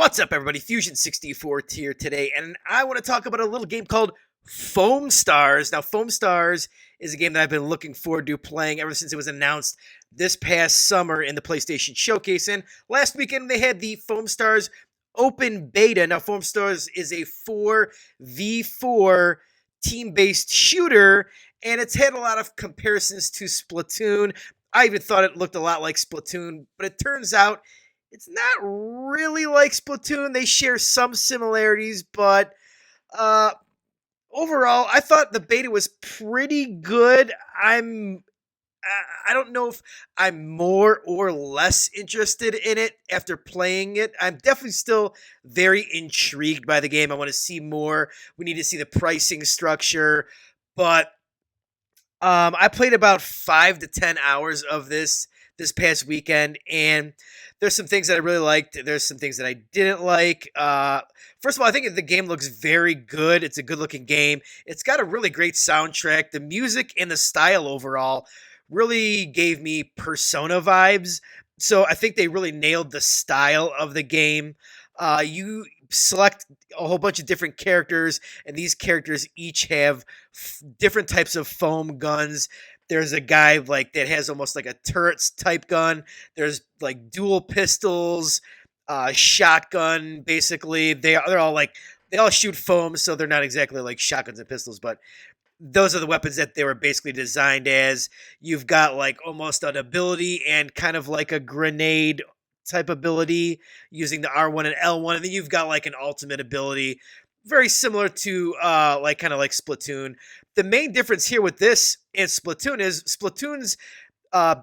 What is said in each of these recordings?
What's up, everybody? Fusion64 here today, and I want to talk about a little game called FoamStars. Now, FoamStars is a game that I've been looking forward to playing ever since it was announced this past summer in the PlayStation Showcase. And last weekend, they had the FoamStars Open Beta. Now, FoamStars is a 4v4 team-based shooter, and it's had a lot of comparisons to Splatoon. I even thought it looked a lot like Splatoon, but it turns out it's not really like Splatoon. They share some similarities, but overall, I thought the beta was pretty good. I don't know if I'm more or less interested in it after playing it. I'm definitely still very intrigued by the game. I want to see more. We need to see the pricing structure, but I played about 5 to 10 hours of this past weekend, and there's some things that I really liked. There's some things that I didn't like. First of all, I think the game looks very good. It's a good-looking game. It's got a really great soundtrack. The music and the style overall really gave me Persona vibes. So I think they really nailed the style of the game. You select a whole bunch of different characters, and these characters each have different types of foam guns. There's a guy like that has almost like a turrets type gun. There's like dual pistols, shotgun. Basically, they're all like they all shoot foam, so they're not exactly like shotguns and pistols, but those are the weapons that they were basically designed as. You've got like almost an ability and kind of like a grenade type ability using the R1 and L1, and then you've got like an ultimate ability, very similar to like kind of like Splatoon. The main difference here with this and Splatoon is Splatoon's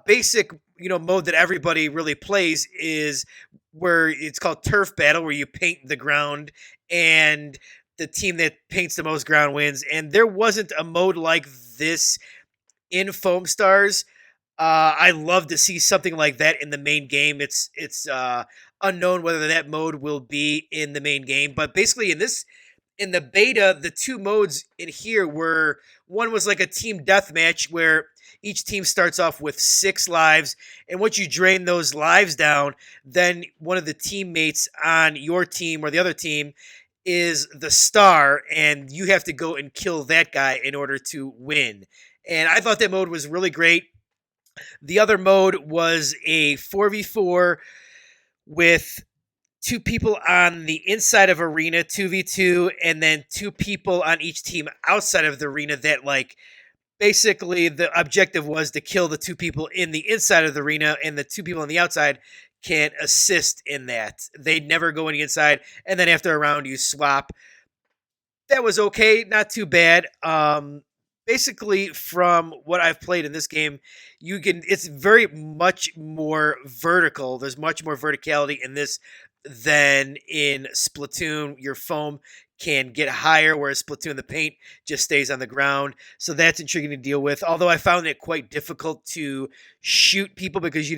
basic mode that everybody really plays is where it's called turf battle, where you paint the ground and the team that paints the most ground wins. And there wasn't a mode like this in FoamStars. I love to see something like that in the main game. It's unknown whether that mode will be in the main game, but basically in the beta, the two modes in here were, one was like a team deathmatch where each team starts off with 6 lives, and once you drain those lives down, then one of the teammates on your team or the other team is the star, and you have to go and kill that guy in order to win. And I thought that mode was really great. The other mode was a 4v4 with 2 people on the inside of arena, 2v2, and then 2 people on each team outside of the arena that like basically the objective was to kill the 2 people in the inside of the arena, and the 2 people on the outside can assist in that. They never go in the inside, and then after a round you swap. That was okay, not too bad. Basically, from what I've played in this game, it's very much more vertical. There's much more verticality in this than in Splatoon. Your foam can get higher, whereas Splatoon, the paint just stays on the ground. So that's intriguing to deal with. Although I found it quite difficult to shoot people because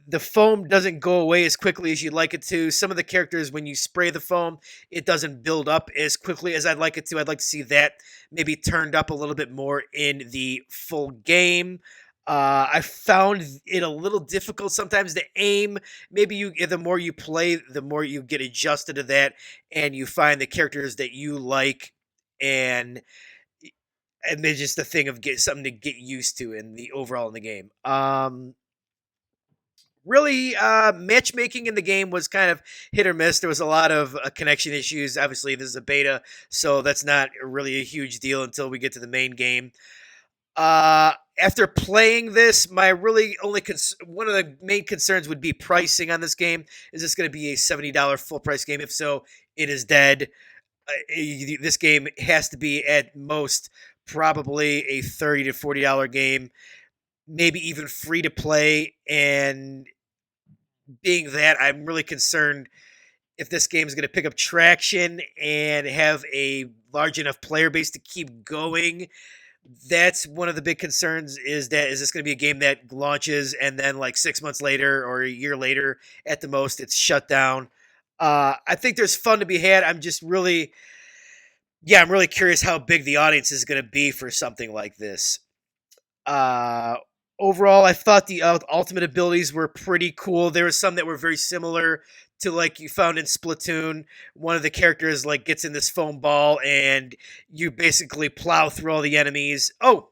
the foam doesn't go away as quickly as you'd like it to. Some of the characters, when you spray the foam, it doesn't build up as quickly as I'd like it to. I'd like to see that maybe turned up a little bit more in the full game. I found it a little difficult sometimes to aim. Maybe the more you play, the more you get adjusted to that, and you find the characters that you like, and it's just a thing of something to get used to in the game. Really, matchmaking in the game was kind of hit or miss. There was a lot of connection issues. Obviously, this is a beta, so that's not really a huge deal until we get to the main game. After playing this, my really only one of the main concerns would be pricing on this game. Is this going to be a $70 full price game? If so, it is dead. This game has to be at most probably a $30 to $40 game, maybe even free to play. And being that, I'm really concerned if this game is going to pick up traction and have a large enough player base to keep going. That's one of the big concerns, is this going to be a game that launches and then like 6 months later or a year later at the most, it's shut down. I think there's fun to be had. I'm really curious how big the audience is going to be for something like this. overall, I thought the ultimate abilities were pretty cool. There were some that were very similar to like you found in Splatoon. One of the characters like gets in this foam ball, and you basically plow through all the enemies. Oh,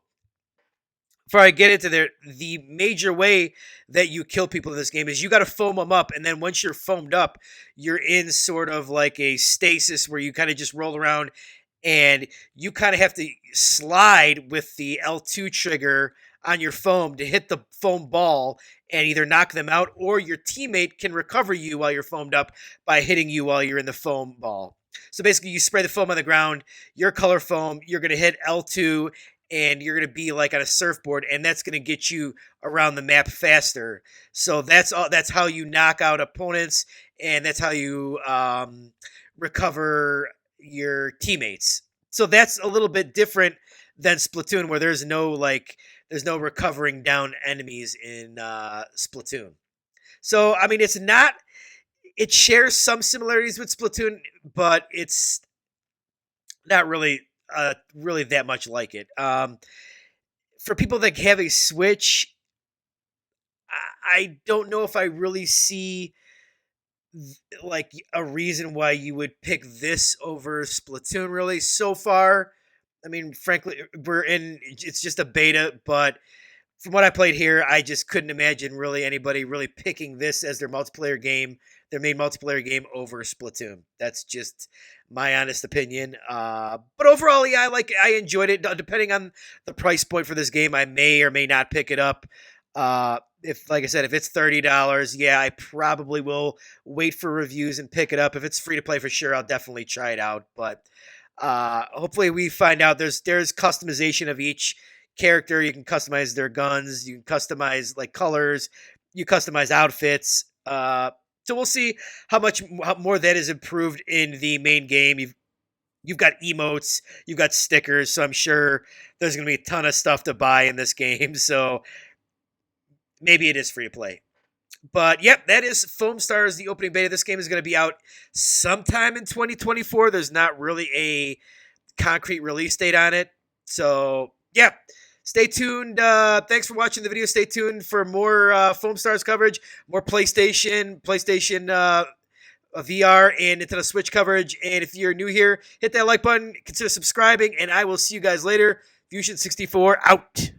before I get into there, the major way that you kill people in this game is you got to foam them up, and then once you're foamed up, you're in sort of like a stasis where you kind of just roll around, and you kind of have to slide with the L2 trigger on your foam to hit the foam ball and either knock them out, or your teammate can recover you while you're foamed up by hitting you while you're in the foam ball. So basically, you spray the foam on the ground, your color foam, you're going to hit L2, and you're going to be like on a surfboard, and that's going to get you around the map faster. So that's all. That's how you knock out opponents, and that's how you recover your teammates. So that's a little bit different than Splatoon, where there's no recovering down enemies in Splatoon. So I mean, it's not. It shares some similarities with Splatoon, but it's not really that much like it. For people that have a Switch, I don't know if I really see like a reason why you would pick this over Splatoon. Really, so far, I mean, frankly, it's just a beta, but from what I played here, I just couldn't imagine really anybody really picking this as their main multiplayer game over Splatoon. That's just my honest opinion. But overall, yeah, I enjoyed it. Depending on the price point for this game, I may or may not pick it up. If, like I said, if it's $30, yeah, I probably will wait for reviews and pick it up. If it's free to play for sure, I'll definitely try it out. But hopefully, we find out there's customization of each character. You can customize their guns, you can customize like colors, you customize outfits. So we'll see how more that is improved in the main game. You've got emotes, you've got stickers, so I'm sure there's going to be a ton of stuff to buy in this game. So maybe it is free to play. But yep, that is FoamStars, the opening beta. This game is going to be out sometime in 2024. There's not really a concrete release date on it. So yeah, stay tuned. Thanks for watching the video. Stay tuned for more FoamStars coverage, more PlayStation VR, and Nintendo Switch coverage. And if you're new here, hit that like button, consider subscribing, and I will see you guys later. Fusion64 out.